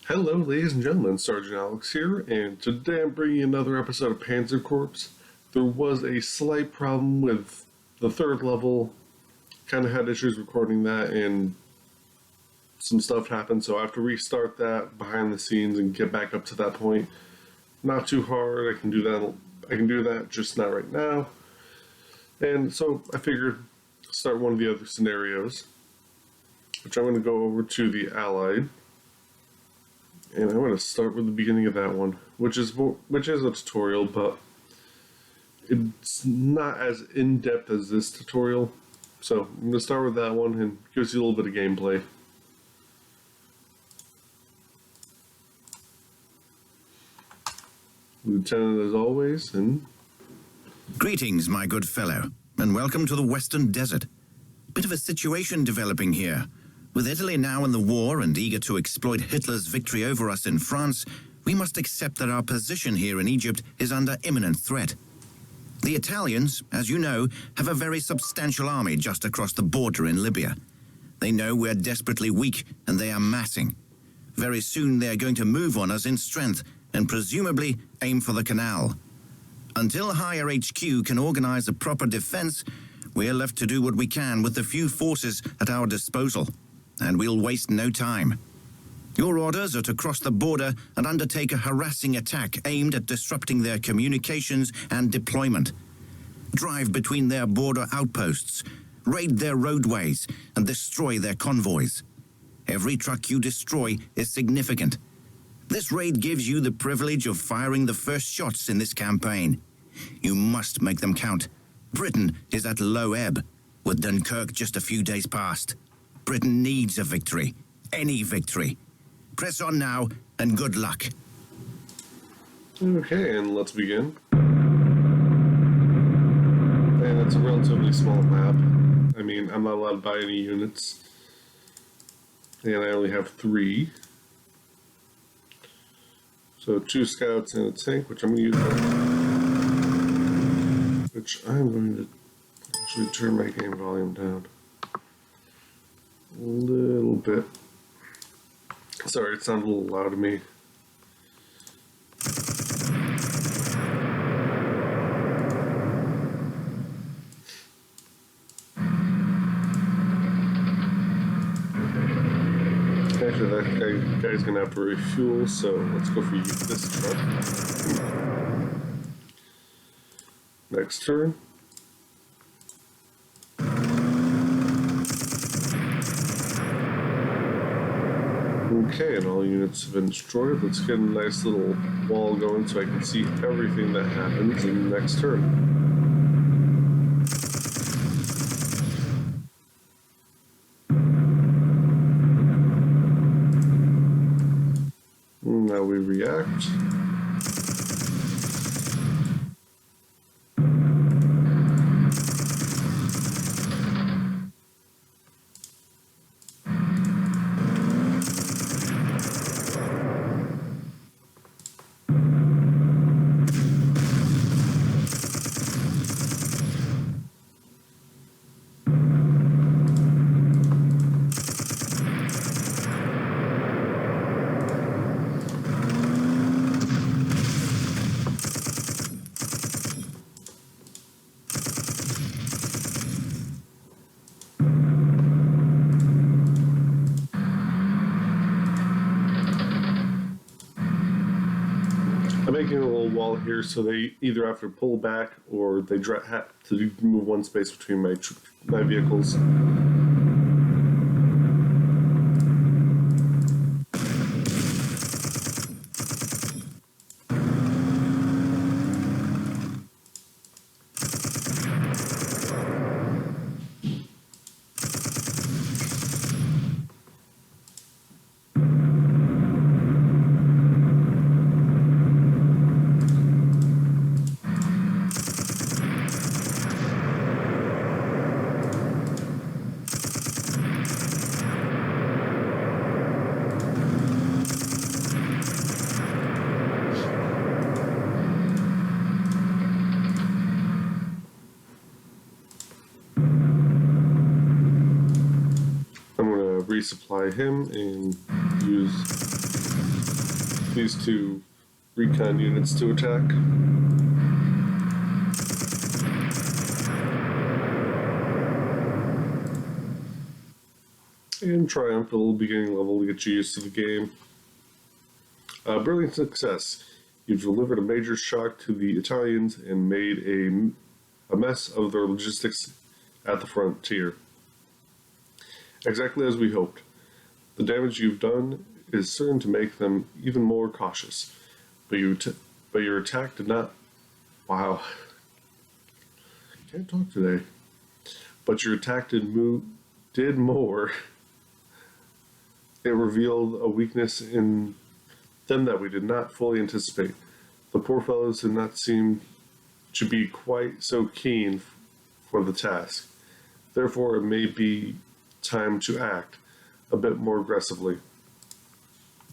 Hello, ladies and gentlemen, Sergeant Alex here, and today I'm bringing you another episode of Panzer Corps. There was a slight problem with the third level, kind of had issues recording that, and some stuff happened, so I have to restart that behind the scenes and get back up to that point. Not too hard, I can do that, just not right now. And so I figured start one of the other scenarios, which I'm going to go over to the Allied. And I'm going to start with the beginning of that one, which is a tutorial, but it's not as in-depth as this tutorial. So I'm going to start with that one and gives you a little bit of gameplay. Lieutenant as always, and... Greetings, my good fellow, and welcome to the Western Desert. Bit of a situation developing here. With Italy now in the war and eager to exploit Hitler's victory over us in France, we must accept that our position here in Egypt is under imminent threat. The Italians, as you know, have a very substantial army just across the border in Libya. They know we're desperately weak and they are massing. Very soon they are going to move on us in strength and presumably aim for the canal. Until higher HQ can organize a proper defense, we're left to do what we can with the few forces at our disposal. And we'll waste no time. Your orders are to cross the border and undertake a harassing attack aimed at disrupting their communications and deployment. Drive between their border outposts, raid their roadways, and destroy their convoys. Every truck you destroy is significant. This raid gives you the privilege of firing the first shots in this campaign. You must make them count. Britain is at low ebb, with Dunkirk just a few days past. Britain needs a victory. Any victory. Press on now, and good luck. Okay, and let's begin. And it's a relatively small map. I mean, I'm not allowed to buy any units. And I only have 3. So 2 scouts and a tank, which I'm going to use. Which I'm going to actually turn my game volume down a little bit. Sorry, it sounded a little loud to me. Actually, that guy's gonna have to refuel, so let's go for this truck. Next turn. Okay, and all units have been destroyed. Let's get a nice little wall going so I can see everything that happens in the next turn. Now we react. I'm making a little wall here so they either have to pull back or they have to move one space between my vehicles. resupply him and use these two recon units to attack. And Triumph, a little beginning level to get you used to the game. Brilliant success. You've delivered a major shock to the Italians and made a mess of their logistics at the frontier. Exactly as we hoped. The damage you've done is certain to make them even more cautious. But your attack did not... Wow. I can't talk today. But your attack did more. It revealed a weakness in them that we did not fully anticipate. The poor fellows did not seem to be quite so keen for the task. Therefore, it may be time to act a bit more aggressively.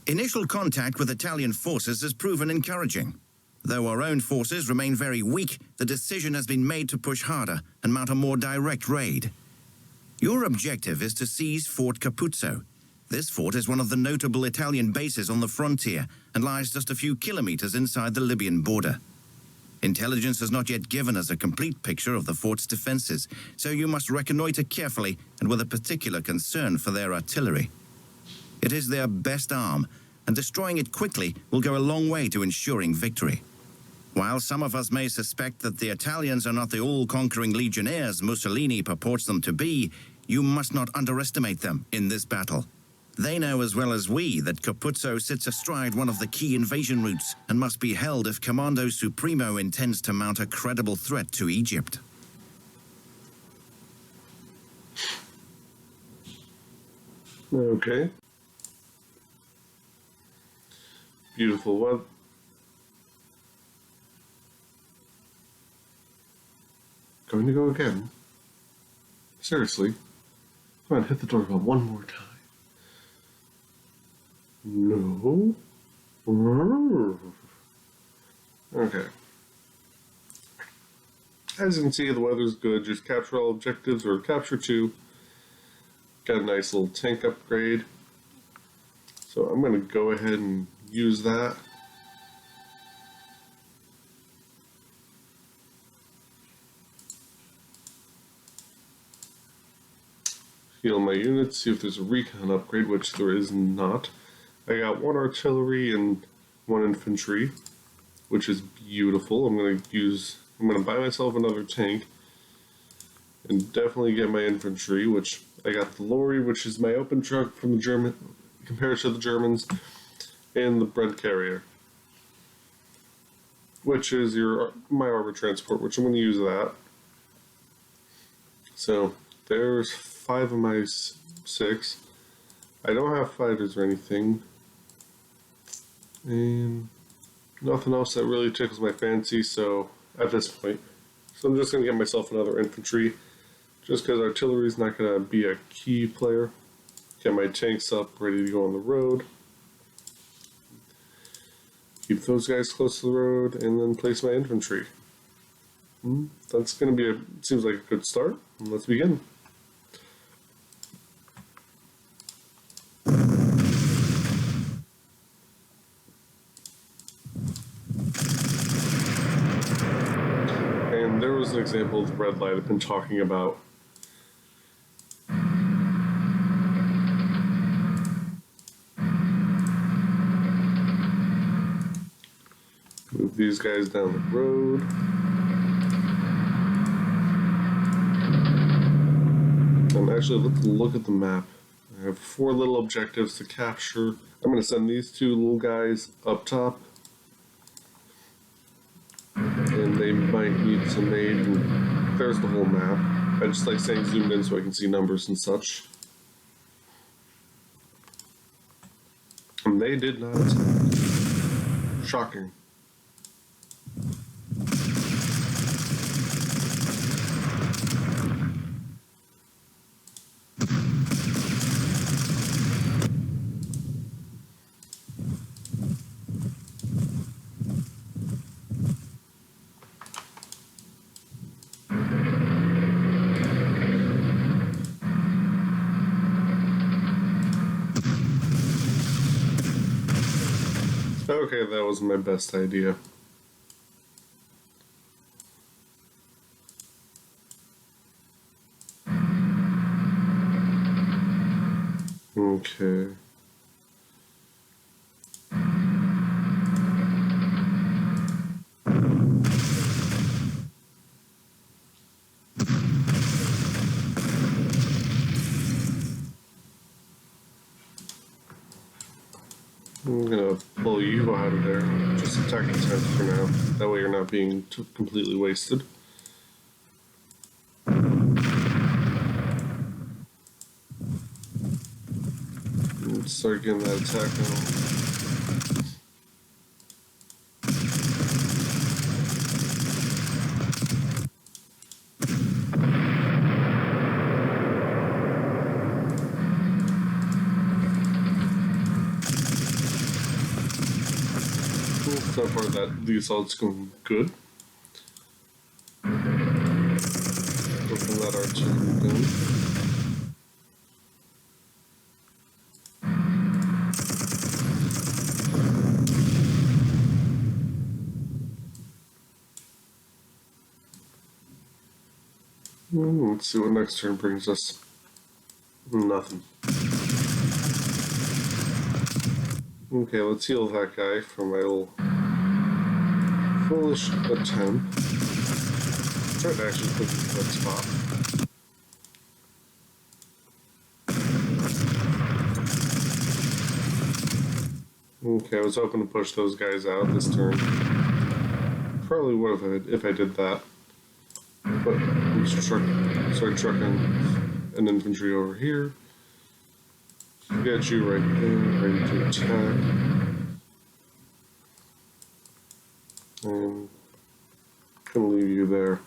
Initial contact with Italian forces has proven encouraging. Though our own forces remain very weak, the decision has been made to push harder and mount a more direct raid. Your objective is to seize Fort Capuzzo. This fort is one of the notable Italian bases on the frontier and lies just a few kilometers inside the Libyan border. Intelligence has not yet given us a complete picture of the fort's defenses, so you must reconnoiter carefully and with a particular concern for their artillery. It is their best arm, and destroying it quickly will go a long way to ensuring victory. While some of us may suspect that the Italians are not the all-conquering legionnaires Mussolini purports them to be, you must not underestimate them in this battle. They know as well as we that Capuzzo sits astride one of the key invasion routes and must be held if Commando Supremo intends to mount a credible threat to Egypt. Okay. Beautiful. Well, going to go again? Seriously? Come on, hit the doorbell one more time. No. Okay. As you can see, the weather's good. Just capture all objectives, or capture 2. Got a nice little tank upgrade. So I'm going to go ahead and use that. Heal my units, see if there's a recon upgrade, which there is not. I got 1 artillery and 1 infantry, which is beautiful. I'm going to buy myself another tank and definitely get my infantry, which I got the lorry, which is my open truck from the German, compared to the Germans, and the bread carrier, which is my armor transport, which I'm going to use that. So there's 5 of my 6. I don't have fighters or anything, and nothing else that really tickles my fancy, so at this point. So I'm just going to get myself another infantry, just because artillery is not going to be a key player. Get my tanks up, ready to go on the road. Keep those guys close to the road, and then place my infantry. That's going to be seems like a good start. Let's begin. And there was an example of the red light I've been talking about. Move these guys down the road. And actually, let's look at the map. I have 4 little objectives to capture. I'm going to send these 2 little guys up top. And they might need some aid. And there's the whole map. I just like saying zoomed in so I can see numbers and such. And they did not attack. Shocking. Okay, that was my best idea. Okay. I'm gonna pull you out of there. Just attack the tent for now. That way you're not being completely wasted. And start getting that attack now. So far, the assault's going good. Open that artillery gun. Let's see what next turn brings us. Nothing. Okay, let's heal that guy from my little foolish attempt. Try to actually put him in that spot. Okay, I was hoping to push those guys out this turn. Probably would have if I did that. But I'm just start trucking an infantry over here. Get you right there, ready to attack. And gonna leave you there.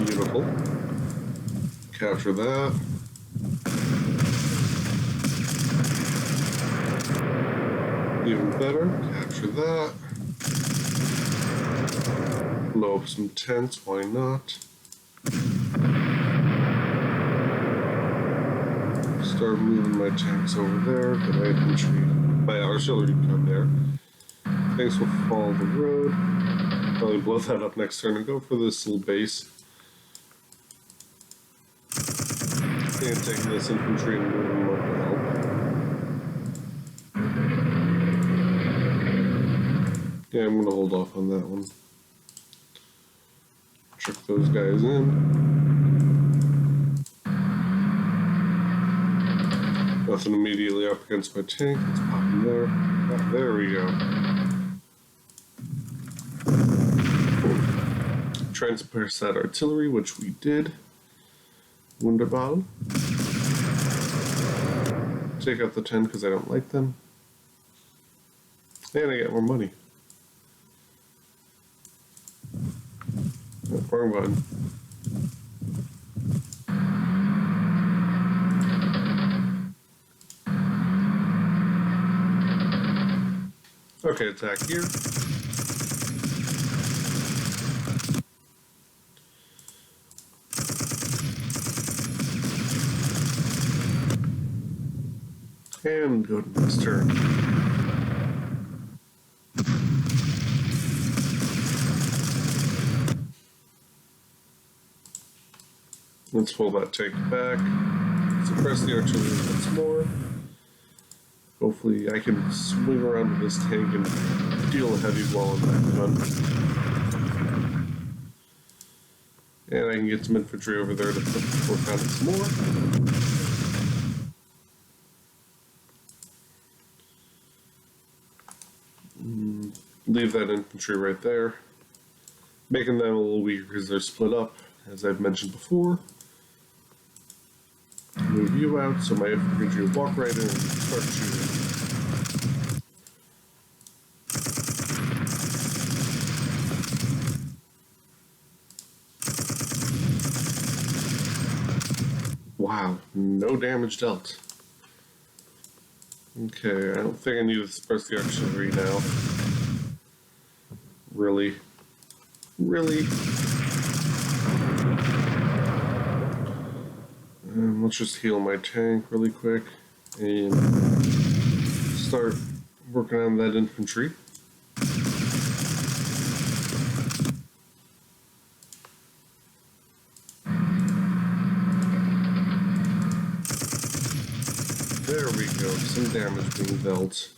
Beautiful. Capture that. Even better, capture that. Blow up some tents, why not? Start moving my tanks over there, get my infantry, my artillery gun there. Tanks will follow the road. Probably blow that up next turn and go for this little base. And taking this infantry and moving them up to help. Yeah, I'm going to hold off on that one. Trick those guys in. Nothing immediately up against my tank. Let's pop him there. Oh, there we go. Transperce that artillery, which we did. Wunderbaum. Take out the 10 because I don't like them. And I get more money. Oh, wrong button. Okay, attack here. And go to next turn. Let's pull that tank back. Suppress the artillery once more. Hopefully I can swing around with this tank and deal a heavy blow on that gun. And I can get some infantry over there to work on it some more. Leave that infantry right there. Making them a little weaker because they're split up, as I've mentioned before. Move you out so my infantry will walk right in and start shooting. Wow, no damage dealt. Okay, I don't think I need to suppress the artillery now. Really? Really? Let's just heal my tank really quick and start working on that infantry. There we go, some damage being dealt.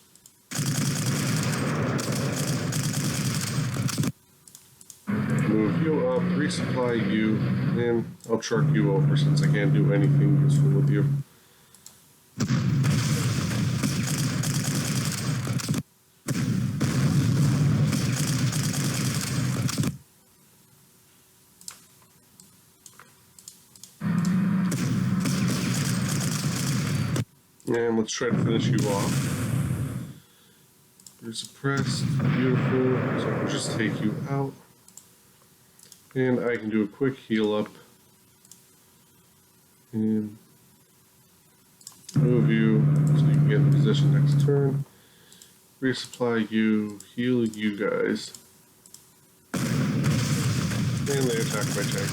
Move you up, resupply you, and I'll truck you over since I can't do anything useful with you. And let's try to finish you off. You're suppressed, beautiful, so I can just take you out. And I can do a quick heal up. And move you so you can get in position next turn. Resupply you, heal you guys. And they attack my tank.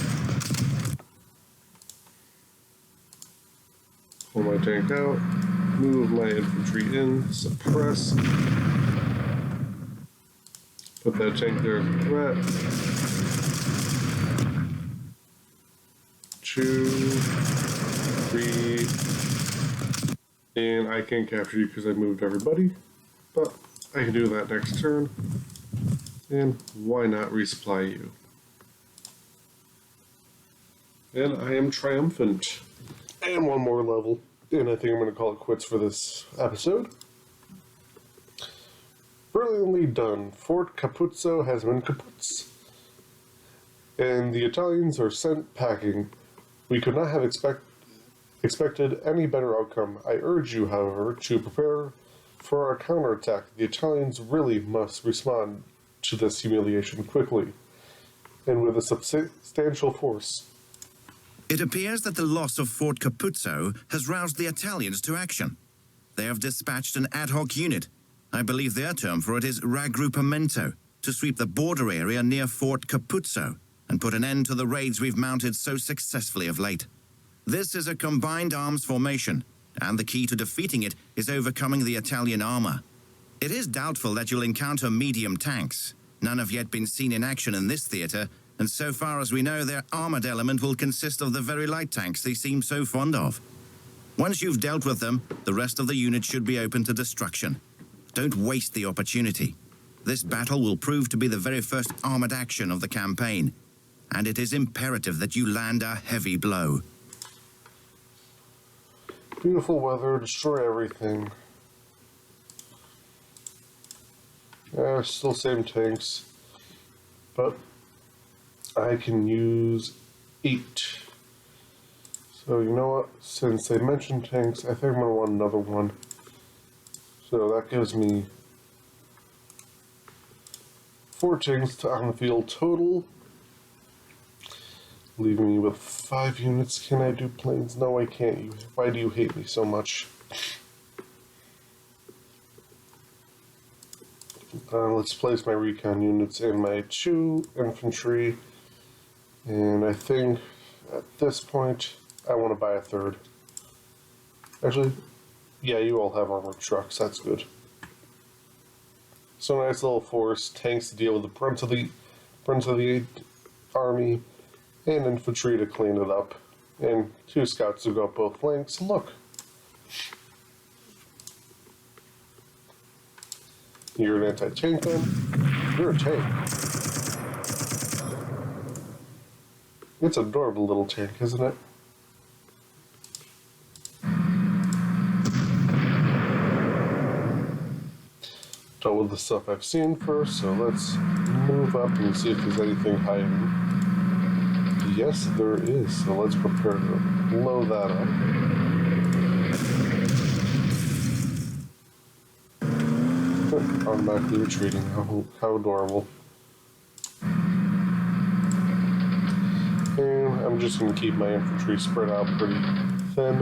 Pull my tank out, move my infantry in, suppress. Put that tank there as a threat. 2, 3, and I can't capture you because I moved everybody, but I can do that next turn. And why not resupply you? And I am triumphant. And one more level, and I think I'm going to call it quits for this episode. Brilliantly done. Fort Capuzzo has been kaputz. And the Italians are sent packing. We could not have expected any better outcome. I urge you, however, to prepare for our counterattack. The Italians really must respond to this humiliation quickly, and with a substantial force. It appears that the loss of Fort Capuzzo has roused the Italians to action. They have dispatched an ad hoc unit, I believe their term for it is raggruppamento, to sweep the border area near Fort Capuzzo and put an end to the raids we've mounted so successfully of late. This is a combined arms formation, and the key to defeating it is overcoming the Italian armor. It is doubtful that you'll encounter medium tanks. None have yet been seen in action in this theater, and so far as we know, their armored element will consist of the very light tanks they seem so fond of. Once you've dealt with them, the rest of the unit should be open to destruction. Don't waste the opportunity. This battle will prove to be the very first armored action of the campaign, and it is imperative that you land a heavy blow. Beautiful weather, destroy everything. Still same tanks, but I can use 8. So you know what, since they mentioned tanks, I think I'm going to want another one. So that gives me 4 tanks on the field total, leaving me with 5 units. Can I do planes? No, I can't. Why do you hate me so much? Let's place my recon units in my 2 infantry, and I think at this point I want to buy a 3rd. Actually, yeah, you all have armored trucks, that's good. So nice little force, tanks to deal with the brunt of the army, and infantry to clean it up, and 2 scouts to go up both flanks. Look, you're an anti-tank gun. You're a tank. It's an adorable little tank, isn't it? Dealt with the stuff I've seen first, so let's move up and see if there's anything hiding. Yes, there is, so let's prepare to blow that up. Automatically retreating, how adorable. And I'm just going to keep my infantry spread out pretty thin.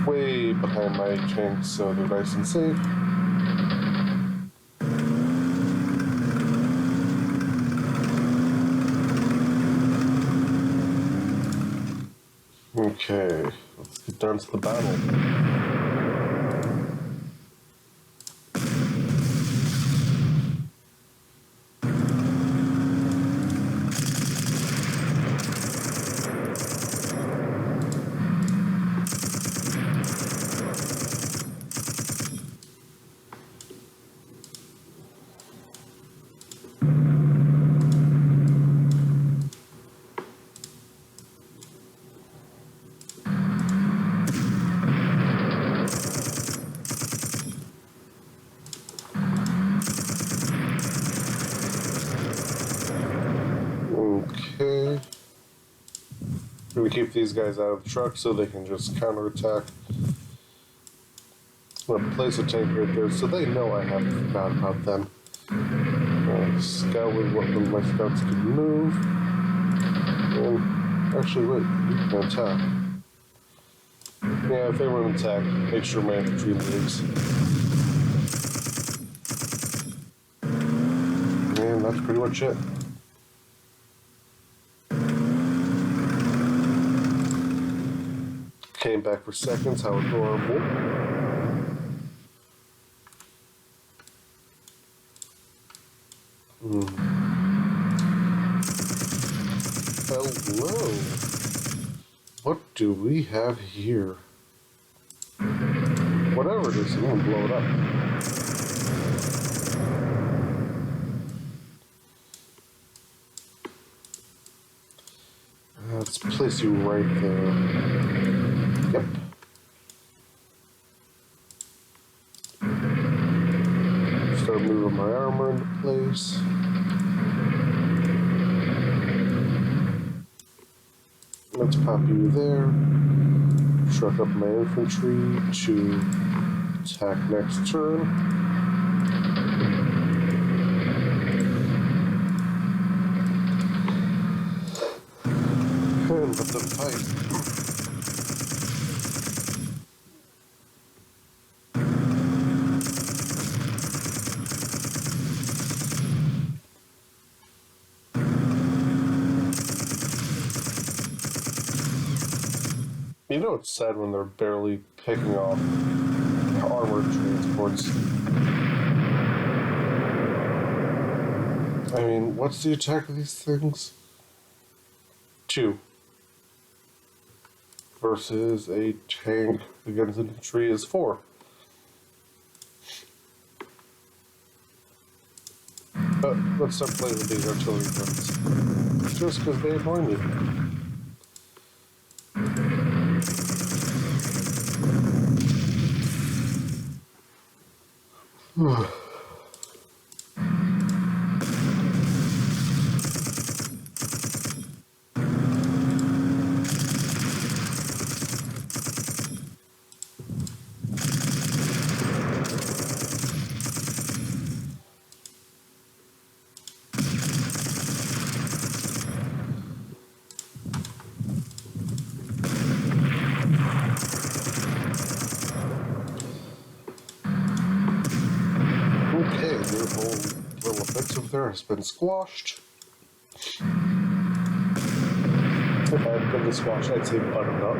way behind my tank, so they're nice and safe. Okay, let's get down to the battle. Okay. We keep these guys out of the truck so they can just counterattack. I'm gonna place a tank right there so they know I haven't forgotten about them. Scout with what little my scouts can move. And actually, wait, you can attack. Yeah, if they want to attack, make sure my infantry moves. And that's pretty much it. Came back for seconds, how adorable. Hello. What do we have here? Whatever it is, I'm gonna blow it up. Let's place you right there. Yep. Start moving my armor into place. Let's pop you there. Truck up my infantry to attack next turn. And let them fight. You know it's sad when they're barely picking off armored transports. I mean, what's the attack of these things? 2. Versus a tank against infantry is 4. But let's start playing with these artillery guns. Just because they annoy me. Okay, their whole little offensive there has been squashed. If I hadn't been squashed, I'd say buttoned up.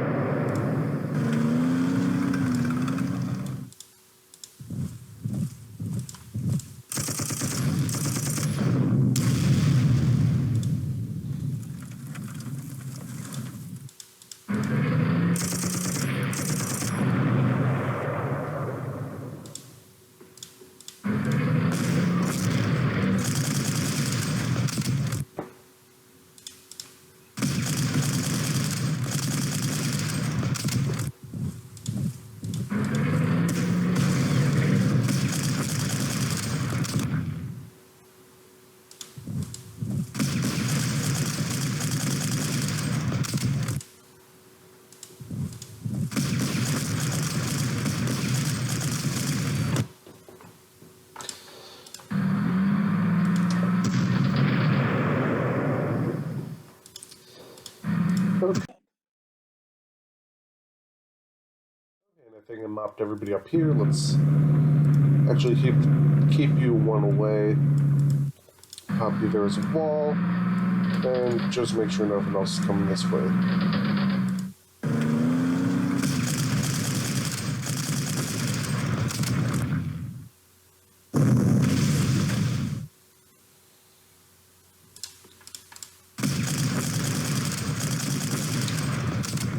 think I mopped everybody up here. Let's actually keep you one away. Copy there's a wall. And just make sure nothing else is coming this way.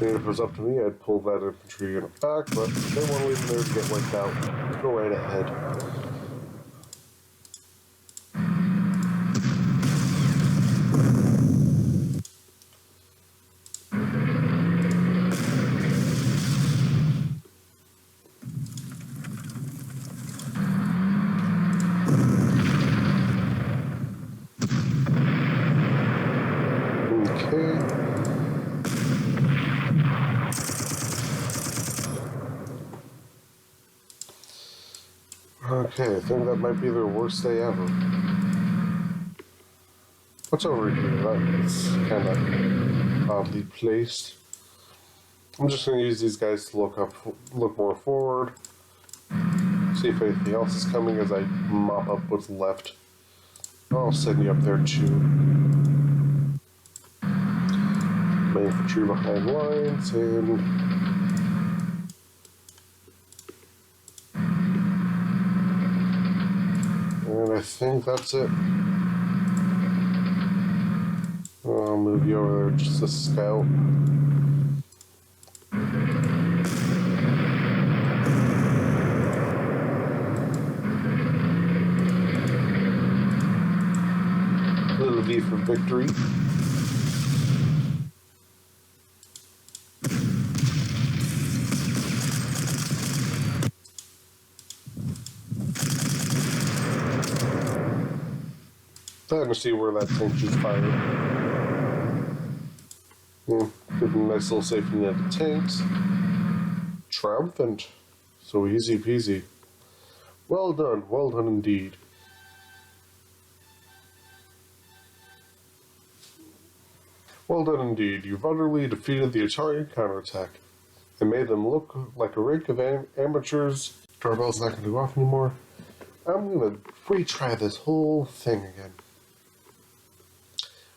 If it was up to me, I'd pull that infantry unit back, but they want to leave them there to get wiped out. Go right ahead. Okay. Okay, I think that might be their worst day ever. What's over here? That's kind of oddly placed. I'm just going to use these guys to look more forward. See if anything else is coming as I mop up what's left. I'll send you up there too. My infantry behind lines and... And I think that's it. I'll move you over there just to scout. Little V for victory. Time to see where that tank just fired. Give them a nice little safety net of tanks. Triumphant. So easy peasy. Well done indeed. Well done indeed. You've utterly defeated the Italian counterattack and made them look like a rink of amateurs. Doorbell's not going to go off anymore. I'm going to retry this whole thing again.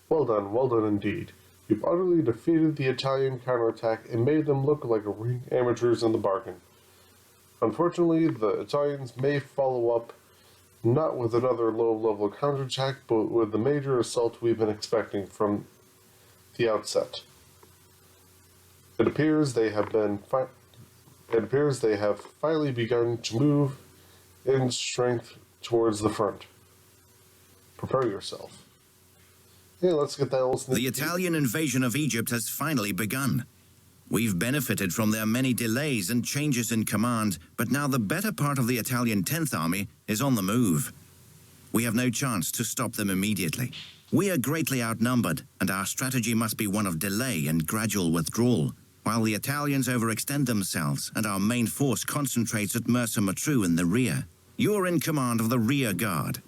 Well done indeed. You've utterly defeated the Italian counterattack and made them look like a ring of amateurs in the bargain. Unfortunately, the Italians may follow up not with another low-level counterattack, but with the major assault we've been expecting from the outset. It appears they have finally begun to move in strength towards the front. Prepare yourself. Yeah, let's get that little sneak peek. The Italian invasion of Egypt has finally begun. We've benefited from their many delays and changes in command, but now the better part of the Italian 10th Army is on the move. We have no chance to stop them immediately. We are greatly outnumbered, and our strategy must be one of delay and gradual withdrawal, while the Italians overextend themselves and our main force concentrates at Mersa Matruh in the rear. You're in command of the rear guard.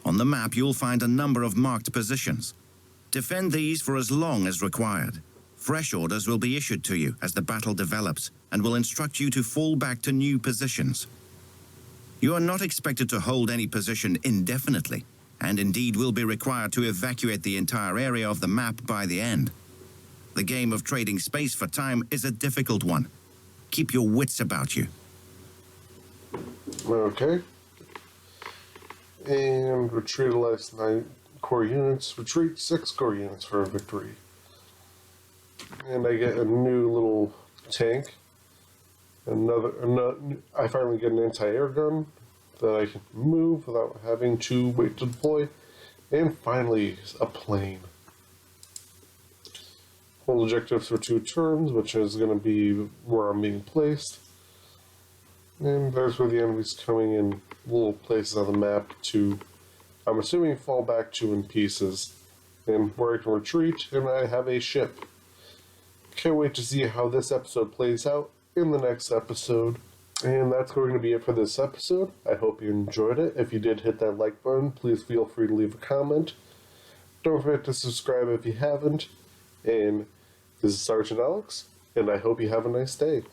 On the map, you'll find a number of marked positions. Defend these for as long as required. Fresh orders will be issued to you as the battle develops and will instruct you to fall back to new positions. You are not expected to hold any position indefinitely, and indeed will be required to evacuate the entire area of the map by the end. The game of trading space for time is a difficult one. Keep your wits about you. Okay. And retreat last 9 core units. Retreat 6 core units for a victory. And I get a new little tank. I finally get an anti-air gun that I can move without having to wait to deploy. And finally, a plane. Hold objectives for 2 turns, which is going to be where I'm being placed. And there's where the enemy's coming in little places on the map to, I'm assuming, fall back to in pieces. And where I can retreat, and I have a ship. Can't wait to see how this episode plays out in the next episode. And that's going to be it for this episode. I hope you enjoyed it. If you did, hit that like button. Please feel free to leave a comment. Don't forget to subscribe if you haven't. And this is Sergeant Alex, and I hope you have a nice day.